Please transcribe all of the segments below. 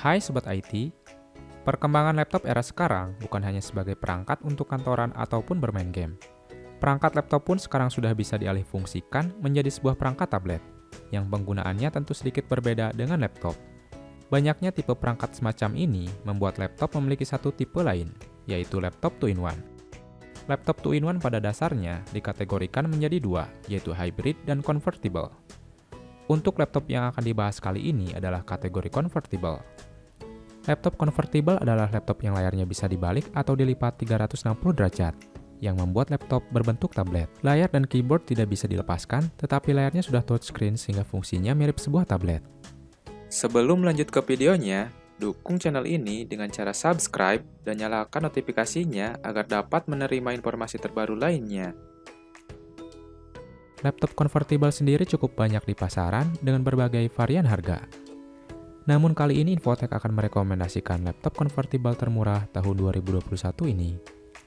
Hai Sobat IT, perkembangan laptop era sekarang bukan hanya sebagai perangkat untuk kantoran ataupun bermain game. Perangkat laptop pun sekarang sudah bisa dialihfungsikan menjadi sebuah perangkat tablet, yang penggunaannya tentu sedikit berbeda dengan laptop. Banyaknya tipe perangkat semacam ini membuat laptop memiliki satu tipe lain, yaitu laptop 2-in-1. Laptop 2-in-1 pada dasarnya dikategorikan menjadi dua, yaitu hybrid dan convertible. Untuk laptop yang akan dibahas kali ini adalah kategori convertible. Laptop convertible adalah laptop yang layarnya bisa dibalik atau dilipat 360 derajat, yang membuat laptop berbentuk tablet. Layar dan keyboard tidak bisa dilepaskan, tetapi layarnya sudah touchscreen sehingga fungsinya mirip sebuah tablet. Sebelum lanjut ke videonya, dukung channel ini dengan cara subscribe dan nyalakan notifikasinya agar dapat menerima informasi terbaru lainnya. Laptop convertible sendiri cukup banyak di pasaran dengan berbagai varian harga. Namun kali ini Infotech akan merekomendasikan laptop convertible termurah tahun 2021 ini.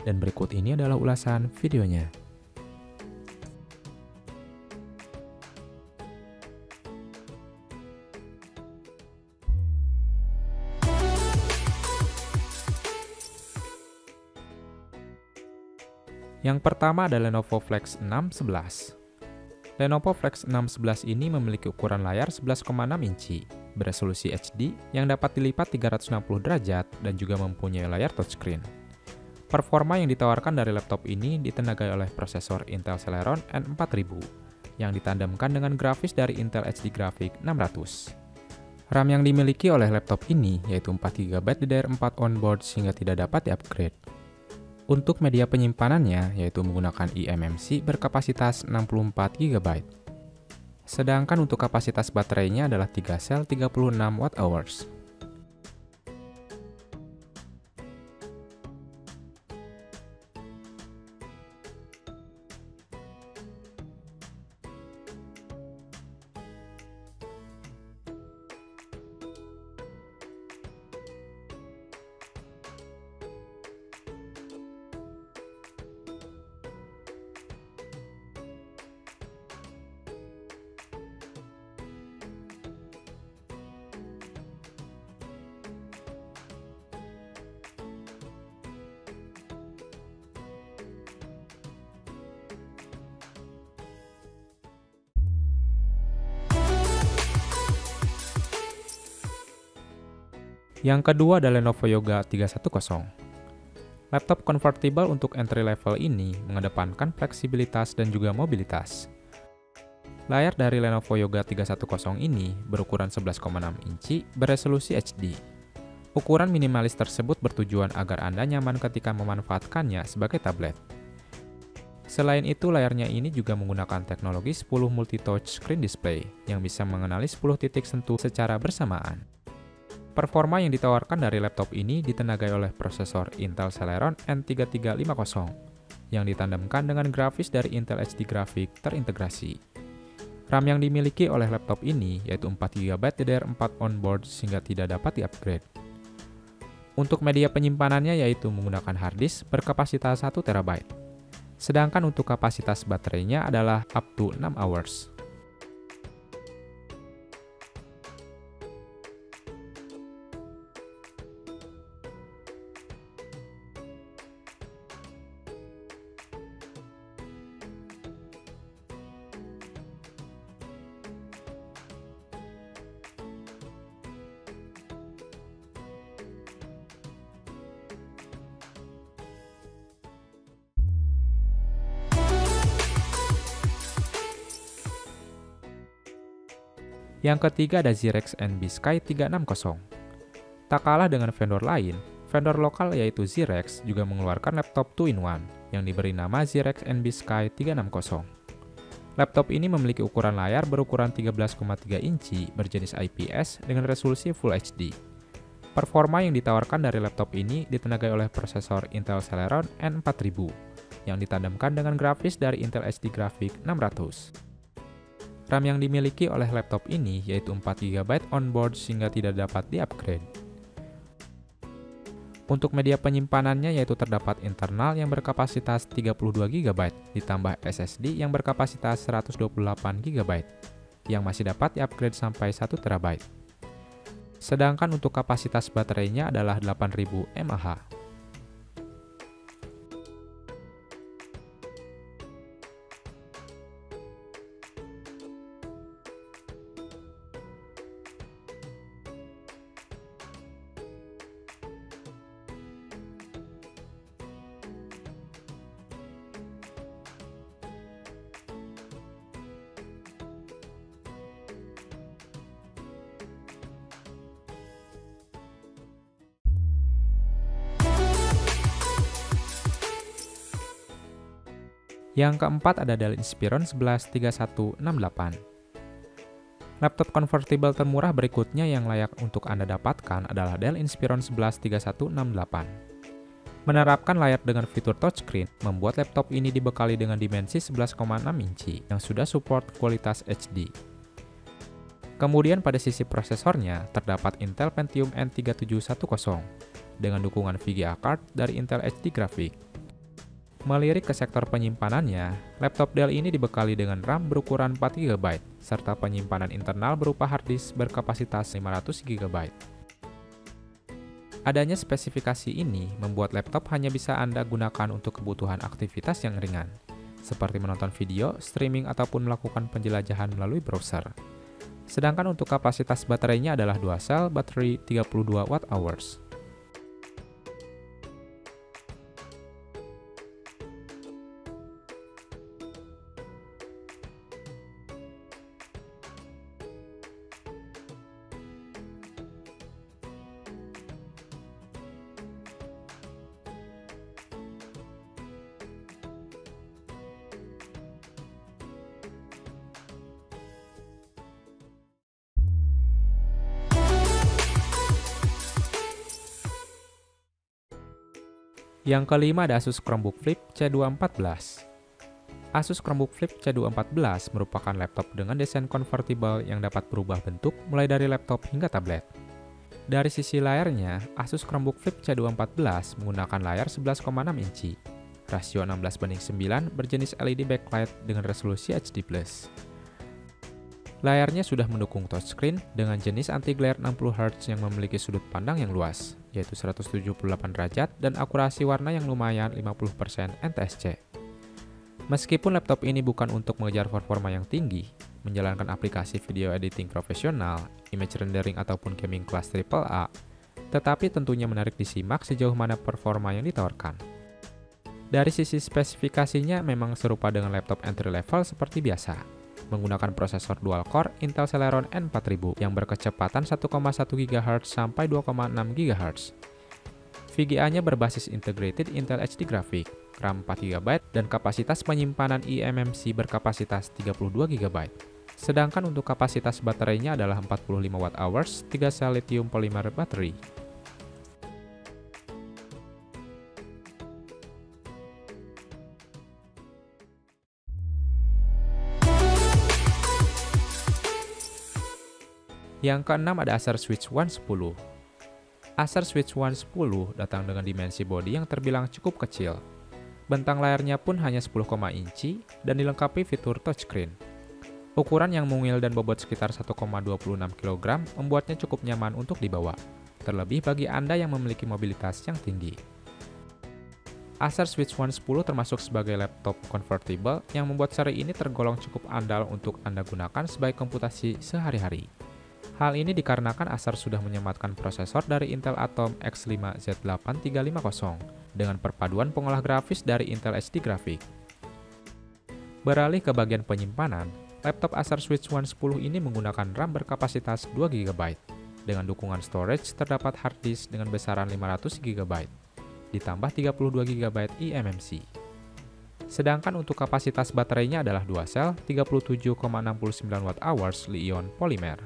Dan berikut ini adalah ulasan videonya. Yang pertama ada Lenovo Flex 611. Lenovo Flex 611 ini memiliki ukuran layar 11,6 inci, beresolusi HD yang dapat dilipat 360 derajat dan juga mempunyai layar touchscreen. Performa yang ditawarkan dari laptop ini ditenagai oleh prosesor Intel Celeron N4000 yang ditandemkan dengan grafis dari Intel HD Graphics 600. RAM yang dimiliki oleh laptop ini yaitu 4GB DDR4 onboard sehingga tidak dapat di-upgrade. Untuk media penyimpanannya yaitu menggunakan eMMC berkapasitas 64GB. Sedangkan untuk kapasitas baterainya adalah 3 sel 36 Wh. Yang kedua adalah Lenovo Yoga 310. Laptop convertible untuk entry level ini mengedepankan fleksibilitas dan juga mobilitas. Layar dari Lenovo Yoga 310 ini berukuran 11,6 inci beresolusi HD. Ukuran minimalis tersebut bertujuan agar Anda nyaman ketika memanfaatkannya sebagai tablet. Selain itu, layarnya ini juga menggunakan teknologi 10 multi-touch screen display yang bisa mengenali 10 titik sentuh secara bersamaan. Performa yang ditawarkan dari laptop ini ditenagai oleh prosesor Intel Celeron N3350 yang ditandemkan dengan grafis dari Intel HD Graphics terintegrasi. RAM yang dimiliki oleh laptop ini yaitu 4GB DDR4 onboard sehingga tidak dapat di-upgrade. Untuk media penyimpanannya yaitu menggunakan harddisk berkapasitas 1TB. Sedangkan untuk kapasitas baterainya adalah up to 6 hours. Yang ketiga ada Zyrex NB Sky 360. Tak kalah dengan vendor lain, vendor lokal yaitu Zyrex juga mengeluarkan laptop 2-in-1 yang diberi nama Zyrex NB Sky 360. Laptop ini memiliki ukuran layar berukuran 13,3 inci berjenis IPS dengan resolusi Full HD. Performa yang ditawarkan dari laptop ini ditenagai oleh prosesor Intel Celeron N4000 yang ditandemkan dengan grafis dari Intel HD Graphics 600. RAM yang dimiliki oleh laptop ini yaitu 4GB onboard sehingga tidak dapat di-upgrade. Untuk media penyimpanannya yaitu terdapat internal yang berkapasitas 32GB ditambah SSD yang berkapasitas 128GB yang masih dapat di-upgrade sampai 1TB. Sedangkan untuk kapasitas baterainya adalah 8000 mAh. Yang keempat ada Dell Inspiron 113168. Laptop convertible termurah berikutnya yang layak untuk Anda dapatkan adalah Dell Inspiron 113168. Menerapkan layar dengan fitur touchscreen, membuat laptop ini dibekali dengan dimensi 11,6 inci yang sudah support kualitas HD. Kemudian pada sisi prosesornya, terdapat Intel Pentium N3710 dengan dukungan VGA card dari Intel HD Graphics. Melirik ke sektor penyimpanannya, laptop Dell ini dibekali dengan RAM berukuran 4GB, serta penyimpanan internal berupa hard disk berkapasitas 500GB. Adanya spesifikasi ini membuat laptop hanya bisa Anda gunakan untuk kebutuhan aktivitas yang ringan, seperti menonton video, streaming, ataupun melakukan penjelajahan melalui browser. Sedangkan untuk kapasitas baterainya adalah dual cell baterai 32 Wh. Yang kelima ada Asus Chromebook Flip C214. Asus Chromebook Flip C214 merupakan laptop dengan desain convertible yang dapat berubah bentuk mulai dari laptop hingga tablet. Dari sisi layarnya, Asus Chromebook Flip C214 menggunakan layar 11,6 inci, rasio 16:9 berjenis LED backlight dengan resolusi HD+. Layarnya sudah mendukung touchscreen dengan jenis anti-glare 60Hz yang memiliki sudut pandang yang luas, yaitu 178 derajat dan akurasi warna yang lumayan 50% NTSC. Meskipun laptop ini bukan untuk mengejar performa yang tinggi, menjalankan aplikasi video editing profesional, image rendering ataupun gaming kelas AAA, tetapi tentunya menarik disimak sejauh mana performa yang ditawarkan. Dari sisi spesifikasinya memang serupa dengan laptop entry level seperti biasa, menggunakan prosesor dual-core Intel Celeron N4000 yang berkecepatan 1,1 GHz sampai 2,6 GHz. VGA-nya berbasis Integrated Intel HD Graphics, RAM 4GB, dan kapasitas penyimpanan eMMC berkapasitas 32GB. Sedangkan untuk kapasitas baterainya adalah 45 Wh, 3 sel lithium polymer baterai. Yang keenam ada Acer Switch One 10. Acer Switch One 10 datang dengan dimensi bodi yang terbilang cukup kecil. Bentang layarnya pun hanya 10, inci dan dilengkapi fitur touchscreen. Ukuran yang mungil dan bobot sekitar 1,26 kg membuatnya cukup nyaman untuk dibawa, terlebih bagi Anda yang memiliki mobilitas yang tinggi. Acer Switch One 10 termasuk sebagai laptop convertible yang membuat seri ini tergolong cukup andal untuk Anda gunakan sebagai komputasi sehari-hari. Hal ini dikarenakan Acer sudah menyematkan prosesor dari Intel Atom X5 Z8350 dengan perpaduan pengolah grafis dari Intel HD Graphics. Beralih ke bagian penyimpanan, laptop Acer Switch One 10 ini menggunakan RAM berkapasitas 2GB. Dengan dukungan storage terdapat hard disk dengan besaran 500GB, ditambah 32GB eMMC. Sedangkan untuk kapasitas baterainya adalah dual cell 37,69 Wh li-ion polimer.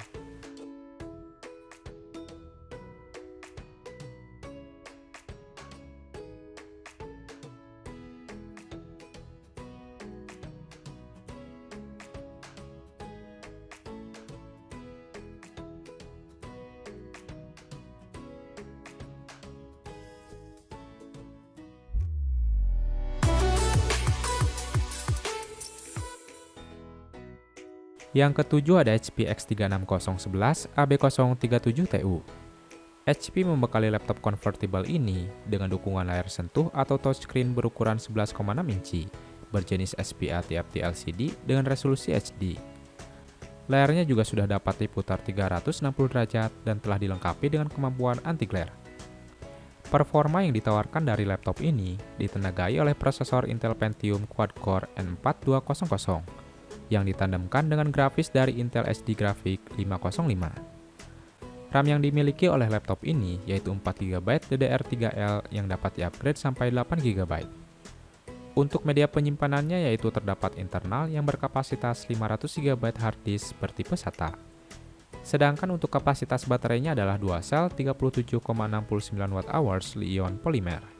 Yang ketujuh ada HP X36011 AB037TU. HP membekali laptop convertible ini dengan dukungan layar sentuh atau touchscreen berukuran 11,6 inci, berjenis SPA TFT LCD dengan resolusi HD. Layarnya juga sudah dapat diputar 360 derajat dan telah dilengkapi dengan kemampuan anti-glare. Performa yang ditawarkan dari laptop ini ditenagai oleh prosesor Intel Pentium Quad-Core N4200 yang ditandemkan dengan grafis dari Intel HD Graphics 505. RAM yang dimiliki oleh laptop ini yaitu 4GB DDR3L yang dapat di-upgrade sampai 8GB. Untuk media penyimpanannya yaitu terdapat internal yang berkapasitas 500GB hard disk bertipe SATA. Sedangkan untuk kapasitas baterainya adalah 2 sel 37,69 Wh Li-ion polymer.